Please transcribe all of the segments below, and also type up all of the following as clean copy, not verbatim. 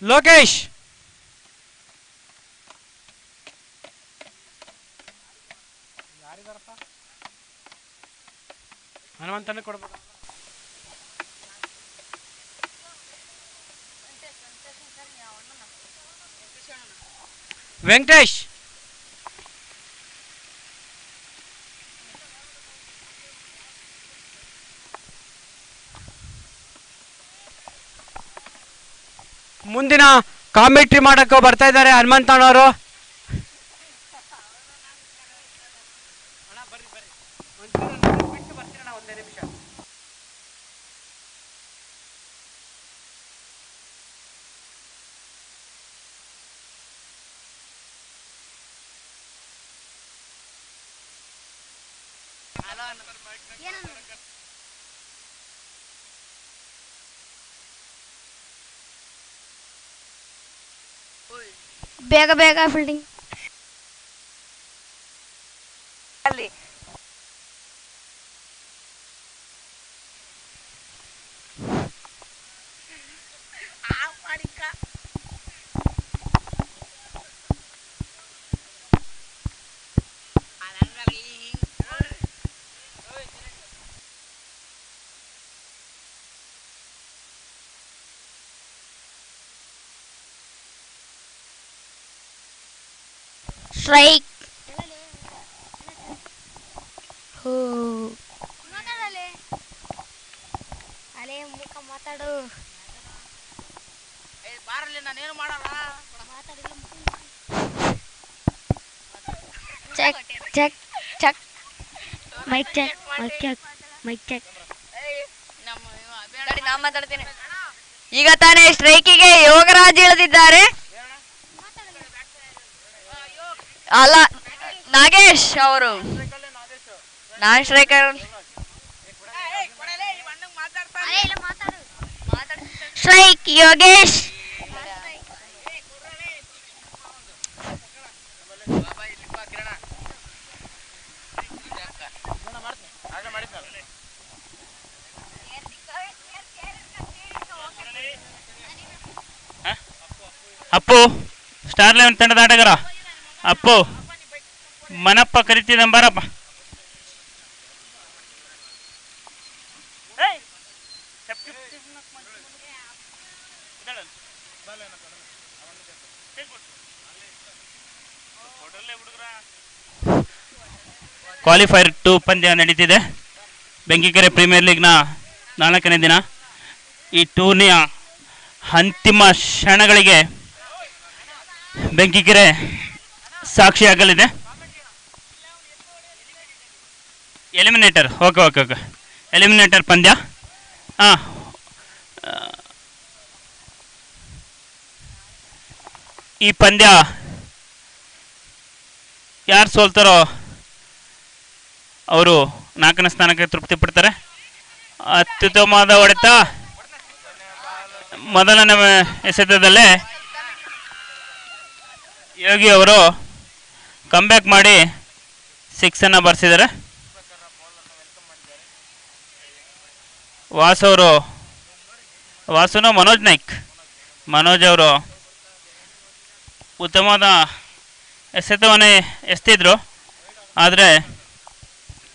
ಲೋಕೇಶ್ ಹನುಮಂತನ ಕೊಡ್ಬೇಕು. ವೆಂಕಟೇಶ್ ಮುಂದಿನ ಕಾಮೆಂಟ್ರಿ ಮಾಡಕ್ಕೆ ಬರ್ತಾ ಇದ್ದಾರೆ ಹನುಮಂತಣ್ಣವರು. ಬೇಗ ಬೇಗ ಫೀಲ್ಡಿಂಗ್ ಅಲ್ಲಿ ಸ್ಟ್ರೈಕ್. ಅಲೆ ಮುಖ ಮಾತಾಡು. Check check check mic check mic check mic check. ನಾ ಮಾತಾಡ್ತೇನೆ. ಈಗ ತಾನೇ ಸ್ಟ್ರೈಕಿಗೆ ಯೋಗರಾಜ್ ಇಳಿದಿದ್ದಾರೆ. ಅಲ್ಲ, ನಾಗೇಶ್ ಅವರು non striker. Strike Yogesh. Appu star 11 ತಂಡದ ಆಟಗಾರ ಅಪ್ಪು ಮನಪ್ಪ ಕರಿತಿದ್ದ ಬಾರಪ್ಪ. ಕ್ವಾಲಿಫೈರ್ 2 ಪಂದ್ಯ ನಡೀತಿದೆ. ಬೆಂಕಿಕೆರೆ ಪ್ರೀಮಿಯರ್ ಲೀಗ್ನ 4ನೇ ದಿನ. ಈ ಟೂರ್ನಿಯ ಅಂತಿಮ ಕ್ಷಣಗಳಿಗೆ ಬೆಂಕಿಕೆರೆ ಸಾಕ್ಷಿಯಾಗಲಿದೆ. Eliminator okay okay okay eliminator ಪಂದ್ಯ. ಈ ಪಂದ್ಯ ಯಾರು ಸೋಲ್ತಾರೋ ಅವರು 4ನೇ ಸ್ಥಾನಕ್ಕೆ ತೃಪ್ತಿ ಪಡ್ತಾರೆ. ಅತ್ಯುತ್ತಮವಾದ ಹೊಡೆತ ಮೊದಲನೇ ಎಸೆತದಲ್ಲೇ ಯೋಗಿ ಅವರು ಕಮ್ಬ್ಯಾಕ್ ಮಾಡಿ 6 ಬರ್ಸಿದ್ದಾರೆ. ವಾಸುನು ಮನೋಜ್ ಅವರು ಉತ್ತಮವಾದ ಎಸೆತವನ್ನೇ ಎಸ್ತಿದ್ರು. ಆದರೆ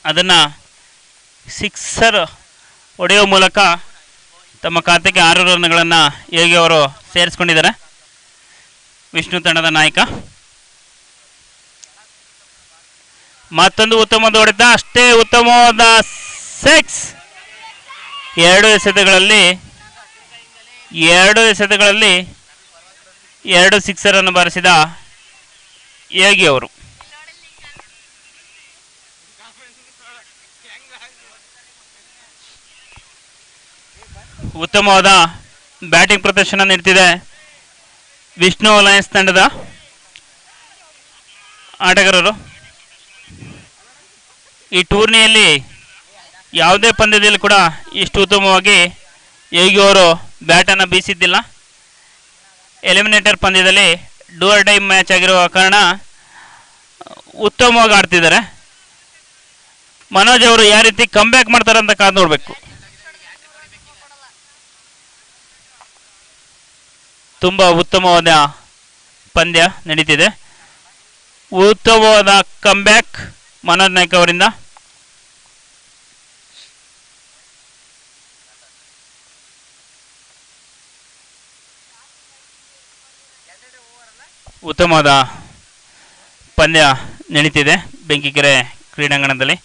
ಅದನ್ನು 6 ಹೊಡೆಯುವ ಮೂಲಕ ತಮ್ಮ ಖಾತೆಗೆ 6 ರನ್ಗಳನ್ನು ಯೋಗಿ ಅವರು ಸೇರಿಸ್ಕೊಂಡಿದ್ದಾರೆ. ವಿಷ್ಣು ತಂಡದ ನಾಯಕ. ಮತ್ತೊಂದು ಉತ್ತಮವಾದ ಹೊಡೆತ, ಅಷ್ಟೇ ಉತ್ತಮವಾದ 6. 2 ಎಸೆತಗಳಲ್ಲಿ 2 ಸಿಕ್ಸರನ್ನು ಬಾರಿಸಿದ ಯೋಗಿ ಅವರು. ಉತ್ತಮವಾದ ಬ್ಯಾಟಿಂಗ್ ಪ್ರದರ್ಶನ ನೀಡ್ತಿದೆ ವಿಷ್ಣು ಅಲಯನ್ಸ್ ತಂಡದ ಆಟಗಾರರು. ಈ ಟೂರ್ನಿಯಲ್ಲಿ ಯಾವುದೇ ಪಂದ್ಯದಲ್ಲಿ ಕೂಡ ಇಷ್ಟು ಉತ್ತಮವಾಗಿ ಯೋಗಿ ಅವರು ಬ್ಯಾಟನ್ನು ಬೀಸಿದ್ದಿಲ್ಲ. ಎಲಿಮಿನೇಟರ್ ಪಂದ್ಯದಲ್ಲಿ ಡೂ ಆರ್ ಡೈ ಮ್ಯಾಚ್ ಆಗಿರುವ ಕಾರಣ ಉತ್ತಮವಾಗಿ ಆಡ್ತಿದ್ದಾರೆ. ಮನೋಜ್ ಅವರು ಯಾವ ರೀತಿ ಕಮ್ಬ್ಯಾಕ್ ಮಾಡ್ತಾರೆ ಅಂತ ಕಾದು ನೋಡಬೇಕು. ತುಂಬ ಉತ್ತಮವಾದ ಪಂದ್ಯ ನಡೀತಿದೆ. ಉತ್ತಮವಾದ ಕಮ್ಬ್ಯಾಕ್ ಮನೋಜ್ ನಾಯ್ಕ್ ಅವರಿಂದ. ಉತ್ತಮವಾದ ಪಂದ್ಯ ನಡೀತಿದೆ ಬೆಂಕಿಕೆರೆ ಕ್ರೀಡಾಂಗಣದಲ್ಲಿ.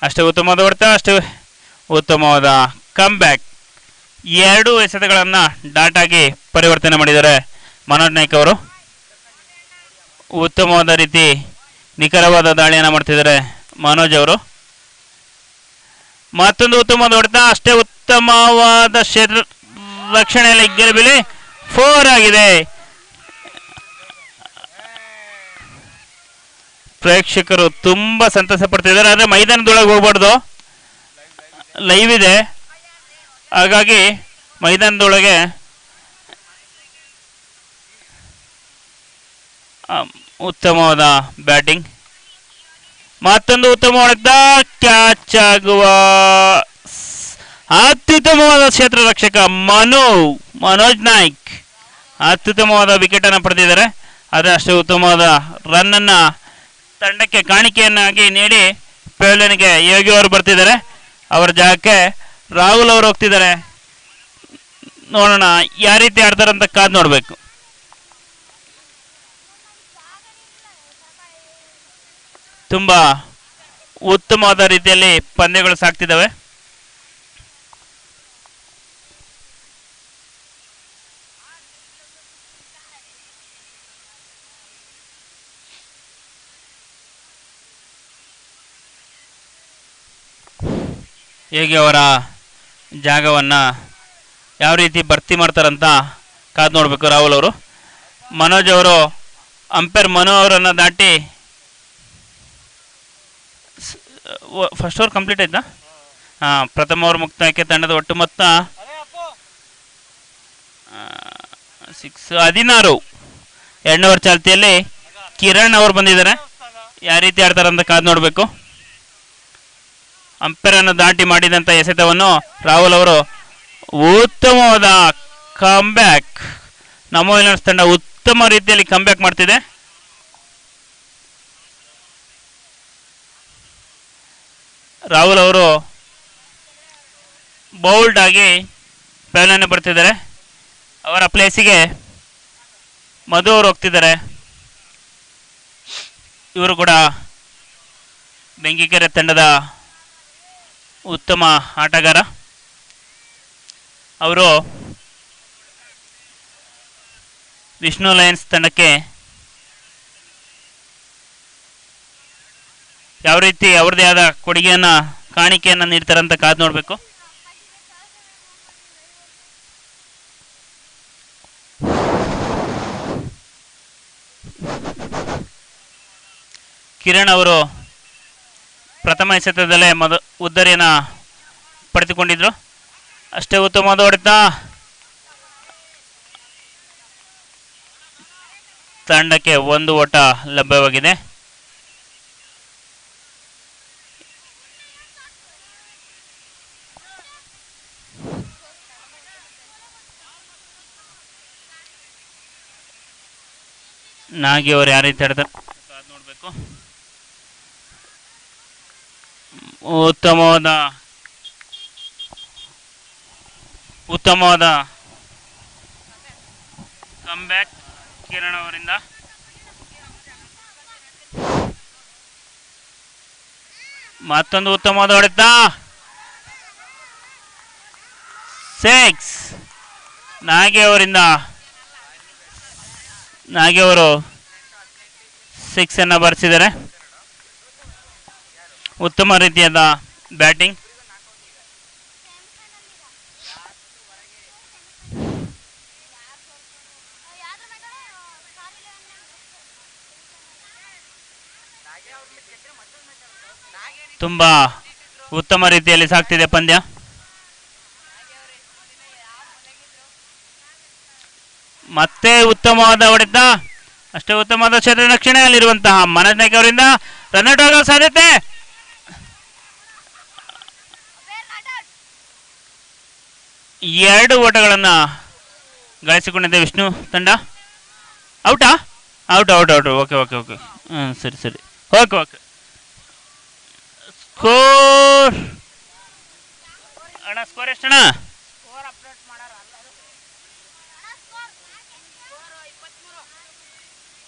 ಅಷ್ಟೇ ಉತ್ತಮವಾದ ಹೊಡೆತ, ಅಷ್ಟೇ ಉತ್ತಮವಾದ ಕಮ್ಬ್ಯಾಕ್. 2 ಎಸೆತಗಳನ್ನು ಡಾಟಾಗಿ ಪರಿವರ್ತನೆ ಮಾಡಿದ್ದಾರೆ ಮನೋಜ್ ನಾಯ್ಕ್ ಅವರು. ಉತ್ತಮವಾದ ರೀತಿ ನಿಖರವಾದ ದಾಳಿಯನ್ನು ಮಾಡ್ತಿದ್ದಾರೆ ಮನೋಜ್ ಅವರು. ಮತ್ತೊಂದು ಉತ್ತಮವಾದ ಹೊಡೆತ, ಅಷ್ಟೇ ಉತ್ತಮವಾದ ಕ್ಷೇತ್ರ ರಕ್ಷಣೆಯಲ್ಲಿ ಗೆಲುಬಿಲಿ 4 ಆಗಿದೆ. ಪ್ರೇಕ್ಷಕರು ತುಂಬ ಸಂತಸ ಪಡ್ತಿದ್ದಾರೆ. ಆದರೆ ಮೈದಾನದೊಳಗೆ ಹೋಗ್ಬಾರ್ದು, ಲೈವ್ ಇದೆ, ಹಾಗಾಗಿ ಮೈದಾನದೊಳಗೆ ಉತ್ತಮವಾದ ಬ್ಯಾಟಿಂಗ್. ಮತ್ತೊಂದು ಉತ್ತಮ ಹೊಡೆತ, ಕ್ಯಾಚ್ ಆಗುವ ಅತ್ಯುತ್ತಮವಾದ ಕ್ಷೇತ್ರ ರಕ್ಷಕ ಮನೋಜ್ ನಾಯ್ಕ್ ಅತ್ಯುತ್ತಮವಾದ ವಿಕೆಟ್ ಅನ್ನು ಪಡೆದಿದ್ದಾರೆ. ಆದರೆ ಅಷ್ಟೇ ಉತ್ತಮವಾದ ರನ್ ಅನ್ನ ತಂಡಕ್ಕೆ ಕಾಣಿಕೆಯನ್ನಾಗಿ ನೀಡಿ ಪೆವಿಲಿಯನ್ಗೆ ಯೋಗಿ ಅವರು ಬರ್ತಿದ್ದಾರೆ. ಅವರ ಜಾಗಕ್ಕೆ ರಾಹುಲ್ ಅವರು ಹೋಗ್ತಿದ್ದಾರೆ. ನೋಡೋಣ ಯಾವ ರೀತಿ ಆಡ್ತಾರೆ ಅಂತ ಕಾದು ನೋಡಬೇಕು. ತುಂಬ ಉತ್ತಮವಾದ ರೀತಿಯಲ್ಲಿ ಪಂದ್ಯಗಳು ಸಾಗ್ತಿದ್ದಾವೆ. ಹೇಗೆ ಅವರ ಜಾಗವನ್ನು ಯಾವ ರೀತಿ ಭರ್ತಿ ಮಾಡ್ತಾರಂತ ಕಾದು ನೋಡಬೇಕು ರಾಹುಲ್ ಅವರು. ಮನೋಜ್ ಅವರು ಅಂಪೈರ್ ಮನು ಅವರನ್ನು ದಾಟಿ ಫಸ್ಟ್ ಓವರ್ ಕಂಪ್ಲೀಟ್ ಆಯ್ತಾ? ಪ್ರಥಮ ಓವರ್ ಮುಕ್ತಾಯಕ್ಕೆ ತಂಡದ ಒಟ್ಟು ಮೊತ್ತ 16. 2 ಓವರ್ ಚಾಲ್ತಿಯಲ್ಲಿ ಕಿರಣ್ ಅವರು ಬಂದಿದ್ದಾರೆ. ಯಾವ ರೀತಿ ಆಡ್ತಾರಂತ ಕಾದು ನೋಡಬೇಕು. ಅಂಪೈರ್ ಅನ್ನು ದಾಟಿ ಮಾಡಿದಂಥ ಎಸೆತವನ್ನು ರಾಹುಲ್ ಅವರು ಉತ್ತಮವಾದ ಕಮ್ಬ್ಯಾಕ್. ನಮ್ಮ ವಿಲಿಯರ್ಸ್ ತಂಡ ಉತ್ತಮ ರೀತಿಯಲ್ಲಿ ಕಮ್ಬ್ಯಾಕ್ ಮಾಡ್ತಿದೆ. ರಾಹುಲ್ ಅವರು ಬೌಲ್ಡ್ ಆಗಿ ಪೆವಿಲಿಯನ್ ಬರ್ತಿದ್ದಾರೆ. ಅವರ ಪ್ಲೇಸಿಗೆ ಮಧು ಅವರು ಹೋಗ್ತಿದ್ದಾರೆ. ಇವರು ಕೂಡ ಬೆಂಕಿಕೆರೆ ತಂಡದ ಉತ್ತಮ ಆಟಗಾರ. ಅವರು ವಿಷ್ಣು ಲಯನ್ಸ್ ತಂಡಕ್ಕೆ ಯಾವ ರೀತಿ ಅವ್ರದ್ದೇ ಆದ ಕೊಡುಗೆಯನ್ನು ಕಾಣಿಕೆಯನ್ನು ನೀಡ್ತಾರೆ ಅಂತ ಕಾದು ನೋಡಬೇಕು. ಕಿರಣ್ ಅವರು ಪ್ರಥಮ ಎಸೆತದಲ್ಲೇ ಉದ್ದರಿಯನ್ನು ಪಡೆದುಕೊಂಡಿದ್ರು. ಅಷ್ಟೇ ಉತ್ತಮವಾದ ಹೊಡೆತ, ತಂಡಕ್ಕೆ 1 ಓಟ ಲಭ್ಯವಾಗಿದೆ. ನಾಗಿ ಅವರು ಯಾವ ರೀತಿ ಆಡ್ತಾರೆ ನೋಡಬೇಕು. ಉತ್ತಮವಾದ ಕಮ್ಬ್ಯಾಕ್ ಕಿರಣ್ ಅವರಿಂದ. ಮತ್ತೊಂದು ಉತ್ತಮವಾದ ಹೊಡೆತ, 6. ನಾಗಿ ಅವರಿಂದ. ನಾಗಿ ಅವರು 6 ಅನ್ನು ಬರೆಸಿದ್ದಾರೆ. ಉತ್ತಮ ರೀತಿಯಾದ ಬ್ಯಾಟಿಂಗ್. ತುಂಬ ಉತ್ತಮ ರೀತಿಯಲ್ಲಿ ಸಾಗ್ತಿದೆ ಪಂದ್ಯ. ಮತ್ತೆ ಉತ್ತಮವಾದ ಹೊಡೆತ, ಅಷ್ಟೇ ಉತ್ತಮವಾದ ಕ್ಷೇತ್ರ ರಕ್ಷಣೆಯಲ್ಲಿರುವಂತಹ ಮನೋಜ್ ನಾಯ್ಕ್ ಅವರಿಂದ ರನ್ಔಟ್ ಆಗೋ ಸಾಧ್ಯತೆ. ಎರಡು ಓಟಗಳನ್ನು ಗಳಿಸಿಕೊಂಡಿದೆ ವಿಷ್ಣು ತಂಡ. ಔಟಾ? Out out out. Okay okay okay. ಸರಿ ಸರಿ. Okay okay. ಸ್ಕೋರ್ ಅಣ್ಣ, ಸ್ಕೋರ್ ಎಷ್ಟಣ್ಣ?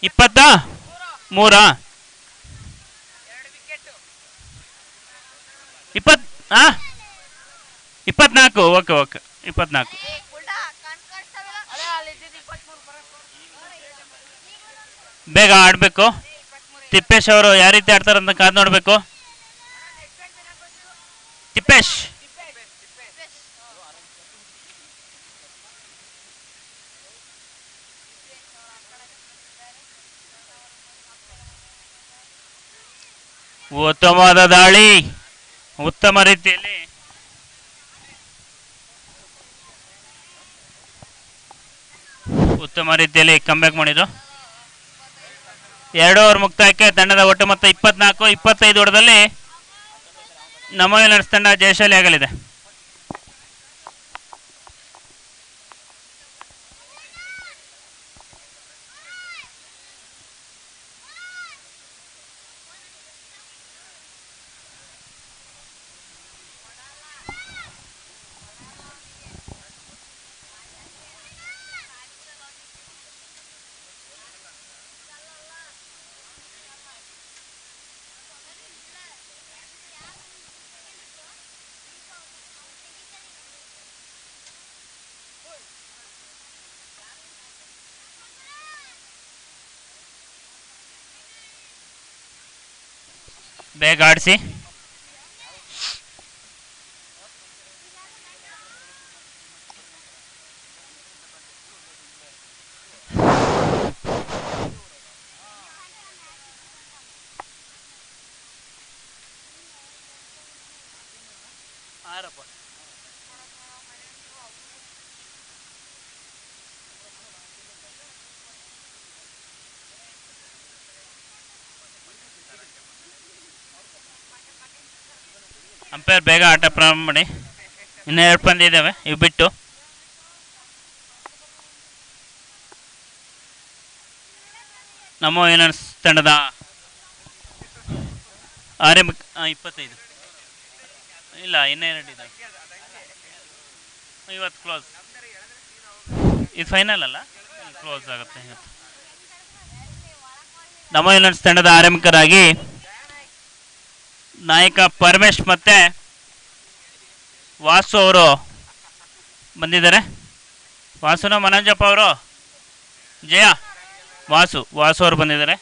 23. 24. Okay okay. 24. ಬೇಗ ಆಡಬೇಕು. ತಿಪ್ಪೇಶ್ ಅವರು ಯಾವ ರೀತಿ ಆಡ್ತಾರಂತ ಕಾದು ನೋಡಬೇಕು. ತಿಪ್ಪೇಶ್ ಉತ್ತಮವಾದ ದಾಳಿ, ಉತ್ತಮ ರೀತಿಯಲ್ಲಿ ಕಮ್ಬ್ಯಾಕ್ ಮಾಡಿದ್ರು. 2 ಓವರ್ ಮುಕ್ತಾಯಕ್ಕೆ ತಂಡದ ಒಟ್ಟು ಮೊತ್ತ 24-25 ಓಟದಲ್ಲಿ ನಮ್ಮ ಯುನೈಟೆಡ್ ತಂಡ ಜಯಶಾಲಿ ಆಗಲಿದೆ. ಬೇಗ ಆಡಿಸಿ. ಅಂಪೈರ್ ಬೇಗ ಆಟ ಪ್ರಾರಂಭ ಮಾಡಿ. ಇನ್ನೂ 2 ಪಂದ್ಯ ಇದ್ದಾವೆ ಇವು ಬಿಟ್ಟು. ನಮ್ಮ ಯುನೈಟೆಡ್ ತಂಡದ 25 ಇಲ್ಲ, ಇನ್ನೂ 2 ಇದ್ದಾವೆ. ಇವತ್ತು ಕ್ಲೋಸ್. ಇದು ಫೈನಲ್ ಅಲ್ಲ, ಕ್ಲೋಸ್ ಆಗುತ್ತೆ ಇವತ್ತು. ನಮ್ಮ ಯುನೈಟೆಡ್ ತಂಡದ ಆರಂಭಿಕರಾಗಿ ನಾಯಕ ಪರಮೇಶ್ ಮತ್ತು ವಾಸು ಅವರು ಬಂದಿದ್ದಾರೆ. ವಾಸುನ ಮನೋಜಪ್ಪ ಅವರು, ಜಯ ವಾಸು ಅವರು ಬಂದಿದ್ದಾರೆ.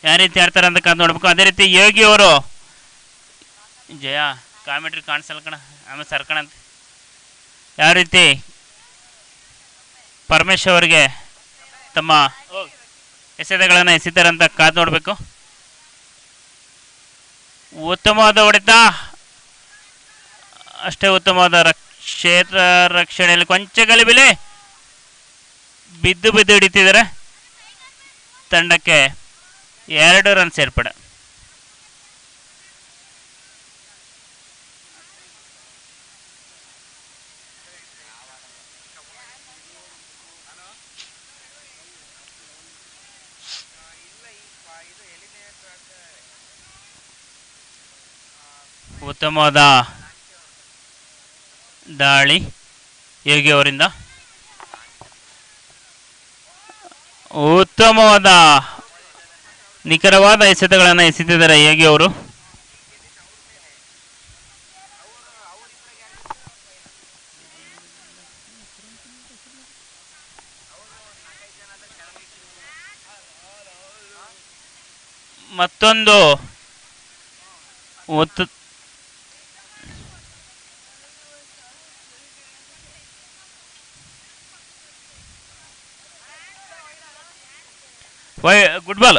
ಯಾವ ರೀತಿ ಆಡ್ತಾರೆ ಅಂತ ಕಾದು ನೋಡ್ಬೇಕು. ಅದೇ ರೀತಿ ಯೋಗಿ ಅವರು, ಜಯ ಕಾಮೆಂಟ್ರಿ ಕಾಣಿಸಲ್ಲ ಕಣ, ಆಮೇಲೆ ಸರ್ಕಣಂತೆ. ಯಾವ ರೀತಿ ಪರಮೇಶ್ ಅವರಿಗೆ ತಮ್ಮ ಎಸೆತಗಳನ್ನು ಎಸಿತಾರೆ ಅಂತ ಕಾದು ನೋಡಬೇಕು. ಉತ್ತಮವಾದ ಹೊಡೆತ, ಅಷ್ಟೇ ಉತ್ತಮವಾದ ಕ್ಷೇತ್ರ ರಕ್ಷಣೆಯಲ್ಲಿ ಕೊಂಚ ಗಲಿಬಿಲಿ, ಬಿದ್ದು ಹಿಡಿತಿದ್ದಾರೆ. ತಂಡಕ್ಕೆ 2 ರನ್ ಸೇರ್ಪಡೆ. ಉತ್ತಮವಾದ ದಾಳಿ ಯೋಗಿ ಅವರಿಂದ. ಉತ್ತಮವಾದ ನಿಖರವಾದ ಎಸೆತಗಳನ್ನು ಎಸೆತಿದ್ದಾರೆ ಯೋಗಿ ಅವರು. ಮತ್ತೊಂದು ಗುಡ್ ಬಾಲ್.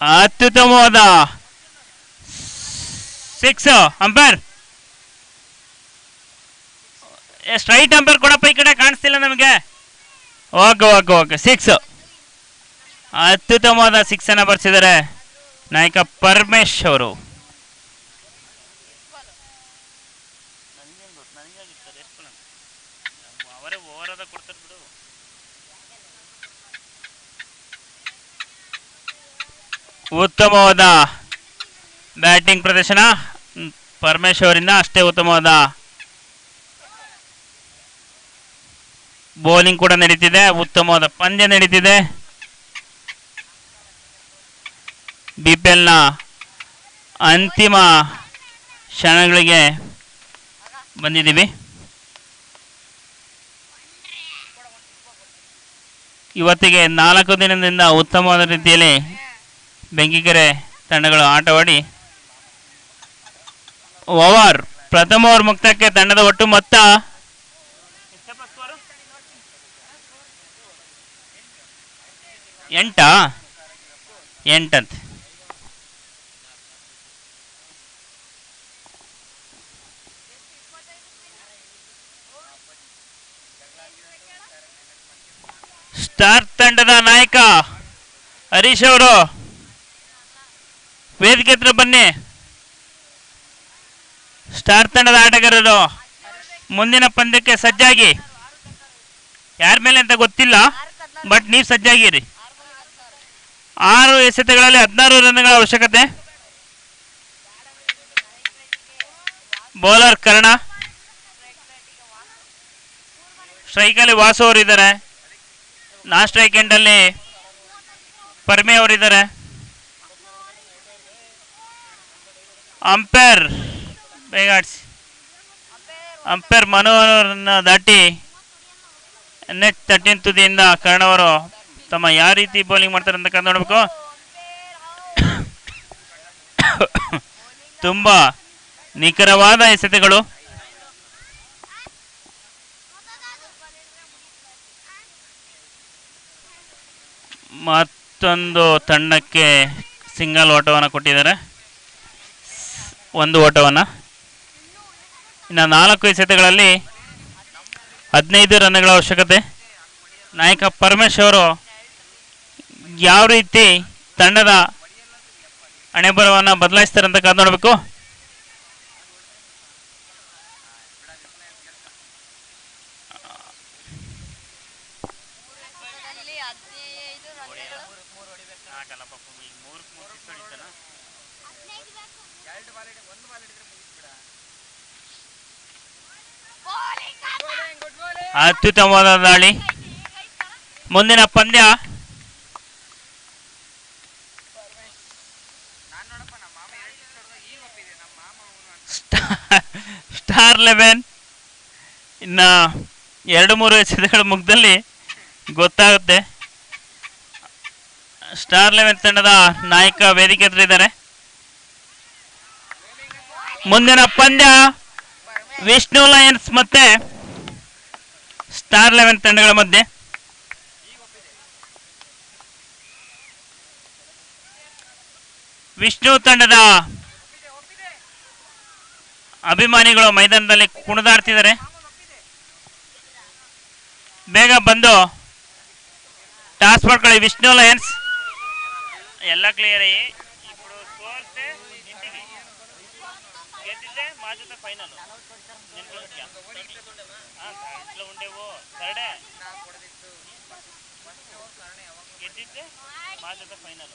ಅತ್ಯುತ್ತಮವಾದ 6. ಅಂಪೈರ್ ಸ್ಟ್ರೈಟ್ ಅಂಪೈರ್ ಕೊಡಪ್ಪ, ಈ ಕಡೆ ಕಾಣಿಸ್ತಿಲ್ಲ ನಮಗೆ. ಓಕೆ 6. ಅತ್ಯುತ್ತಮವಾದ 6 ಅನ್ನು ಬರ್ಸಿದ್ದಾರೆ ನಾಯಕ ಪರಮೇಶ್ ಅವರು. ಉತ್ತಮವಾದ ಬ್ಯಾಟಿಂಗ್ ಪ್ರದರ್ಶನ ಪರಮೇಶ್ ಅವರಿಂದ. ಅಷ್ಟೇ ಉತ್ತಮವಾದ ಬೌಲಿಂಗ್ ಕೂಡ ನಡೀತಿದೆ. ಉತ್ತಮವಾದ ಪಂದ್ಯ ನಡೀತಿದೆ. BPLನ ಅಂತಿಮ ಕ್ಷಣಗಳಿಗೆ ಬಂದಿದ್ದೀವಿ. ಇವತ್ತಿಗೆ 4 ದಿನದಿಂದ ಉತ್ತಮವಾದ ರೀತಿಯಲ್ಲಿ ಬೆಂಕಿಕೆರೆ ತಂಡಗಳು ಆಟವಾಡಿ ಓವರ್ ಪ್ರಥಮ ಓವರ್ ಮುಕ್ತಕ್ಕೆ ತಂಡದ ಒಟ್ಟು ಮೊತ್ತ 8 ಸ್ಟಾರ್ ತಂಡದ ನಾಯಕ ಹರೀಶ್ ಅವರು ವೇದಿಕೆ ಹತ್ರ ಬನ್ನಿ. ಸ್ಟಾರ್ ತಂಡದ ಆಟಗಾರರು ಮುಂದಿನ ಪಂದ್ಯಕ್ಕೆ ಸಜ್ಜಾಗಿ. ಯಾರ ಮೇಲೆ ಅಂತ ಗೊತ್ತಿಲ್ಲ, ಬಟ್ ನೀವು ಸಜ್ಜಾಗಿರಿ. 6 ಎಸೆತಗಳಲ್ಲಿ 16 ರನ್ಗಳ ಅವಶ್ಯಕತೆ. ಬೌಲರ್ ಕರ್ಣ, ಸ್ಟ್ರೈಕಲ್ಲಿ ವಾಸು ಅವರು ಇದ್ದಾರೆ. ನಾನ್ ಸ್ಟ್ರೈಕ್ ಎಂಡಲ್ಲಿ ಪರ್ಮೆ ಅವರಿದ್ದಾರೆ. ಅಂಪೈರ್ ಬೇಗ ಆಡಿಸಿ. ಅಂಪೈರ್ ಮನು ಅವರನ್ನು ದಾಟಿ ನೆಟ್ 13 ತುದಿಯಿಂದ ಕರ್ಣವರು ತಮ್ಮ ಯಾವ ರೀತಿ ಬೌಲಿಂಗ್ ಮಾಡ್ತಾರೆ ಅಂತ ಕಂಡು ನೋಡಬೇಕು. ತುಂಬ ನಿಖರವಾದ ಎಸೆತಗಳು. ಮತ್ತೊಂದು ತಂಡಕ್ಕೆ ಸಿಂಗಲ್ ಓಟವನ್ನು ಕೊಟ್ಟಿದ್ದಾರೆ, 1 ಓಟವನ್ನು. ಇನ್ನು 4 ಎಸೆತಗಳಲ್ಲಿ 15 ರನ್ಗಳ ಅವಶ್ಯಕತೆ. ನಾಯಕ ಪರಮೇಶ್ ಅವರು ಯಾವ ರೀತಿ ತಂಡದ ಹಣೆಬರವನ್ನು ಬದಲಾಯಿಸ್ತಾರೆ ಅಂತ ಕಾದು ನೋಡಬೇಕು. ಅತ್ಯುತ್ತಮವಾದ ದಾಳಿ. ಮುಂದಿನ ಪಂದ್ಯ ಸ್ಟಾರ್ 11. ಇನ್ನು 2-3 ಎಸೆತಗಳ ಮುಖದಲ್ಲಿ ಗೊತ್ತಾಗುತ್ತೆ. ಸ್ಟಾರ್ 11 ತಂಡದ ನಾಯಕ ವೇದಿಕೆ ಹತ್ರ ಇದ್ದಾರೆ. ಮುಂದಿನ ಪಂದ್ಯ ವಿಷ್ಣು ಲಯನ್ಸ್ ಮತ್ತೆ ಸ್ಟಾರ್ 11 ತಂಡಗಳ ಮಧ್ಯೆ. ವಿಷ್ಣು ತಂಡದ ಅಭಿಮಾನಿಗಳು ಮೈದಾನದಲ್ಲಿ ಕುಣಿದಾಡ್ತಿದ್ದಾರೆ. ಬೇಗ ಬಂದು ಟಾಸ್ ಮಾಡ್ಕೊಳ್ಳಿ. ವಿಷ್ಣು ಲಯನ್ಸ್ ಎಲ್ಲ ಕ್ಲಿಯರ್ ಅయ్యి ఇప్పుడు సోల్తే ఇంటికి ಗೆದ್ದಿದ್ದೆ ಮಾಜದ ಫೈನಲ್ ఇంట్లో ఉండేవో సరే ಗೆದ್ದಿದ್ದೆ ಮಾಜದ ಫೈನಲ್